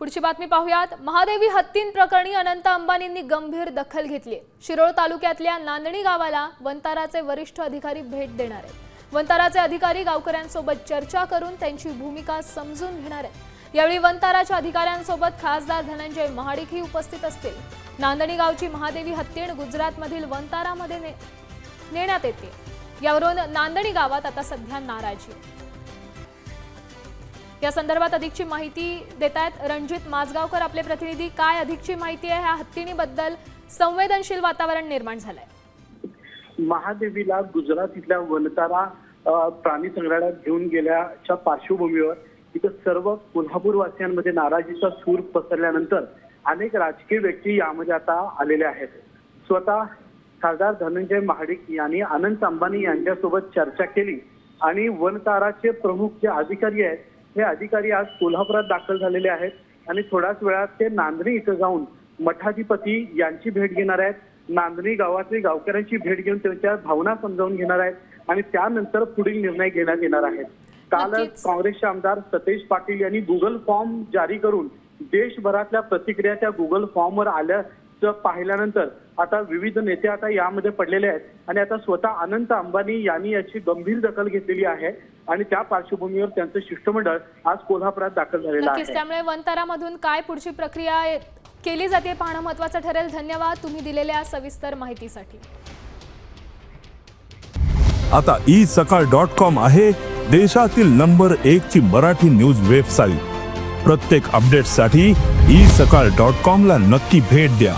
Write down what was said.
पुढची बातमी पाहूयात। महादेवी हत्तींप्रकरणी अनंत अंबानींनी गंभीर दखल घेतली। शिरोळ तालुक्यातल्या नांदणी गावाला वंताराचे वरिष्ठ अधिकारी भेट देणार आहेत। वंताराचे अधिकारी गावकऱ्यांसोबत चर्चा करून त्यांची भूमिका समजून घेणार आहेत। यावेळी वंताराच्या अधिकाऱ्यांसोबत खासदार धनंजय महाडिकही उपस्थित असतील। नांदणी गावची महादेवी हत्तीण गुजरातमधील वंतारामध्ये नेण्यात येते। यावरून नांदणी गावात आता सध्या नाराजी आहे। या संदर्भात अधिकची माहिती देतात रणजित माजगावकर आपले प्रतिनिधी। काय अधिकची माहिती आहे? ह्या हत्तीणीबद्दल संवेदनशील वातावरण निर्माण झालंय। महादेवीला गुजरातीतल्या वनतारा प्राणी संग्रहालयात घेऊन गेल्याच्या पार्श्वभूमीवर इथं सर्व कोल्हापूर वासियांमध्ये नाराजीचा सूर पसरल्यानंतर अनेक राजकीय व्यक्ती यामध्ये आता आलेले आहेत। स्वतः खासदार धनंजय महाडिक यांनी अनंत अंबानी यांच्यासोबत चर्चा केली आणि वनताराचे प्रमुख जे अधिकारी आहेत हे अधिकारी आज कोल्हापुरात दाखल झालेले आहेत आणि थोड्याच वेळात ते नांदणी इथं जाऊन मठाधिपती यांची भेट घेणार आहेत। नांदणी गावातील गावकऱ्यांची भेट घेऊन त्यांच्या भावना समजावून घेणार आहेत आणि त्यानंतर पुढील निर्णय घेण्यात येणार आहेत। कालच काँग्रेसचे आमदार सतेज पाटील यांनी गुगल फॉर्म जारी करून देशभरातल्या प्रतिक्रिया त्या गुगल फॉर्मवर आल्याचं पाहिल्यानंतर आता विविध नेते आता यामध्ये पडलेले आहेत आणि आता स्वतः अनंत अंबानी यांनी याची गंभीर दखल घेतलेली आहे आणि त्या पार्श्वभूमीवर त्यांचं शिष्टमंडळ आज कोल्हापुरात दाखल झालेलं आहे। त्यामुळे वनतारामधून काय पुढची प्रक्रिया केली जाते पाहणं महत्त्वाचं ठरेल। धन्यवाद तुम्ही दिलेल्या सविस्तर माहितीसाठी। आता isakal.com आहे देशातील नंबर 1 ची मराठी न्यूज वेबसाईट। प्रत्येक अपडेटसाठी isakal.com ला नक्की भेट द्या।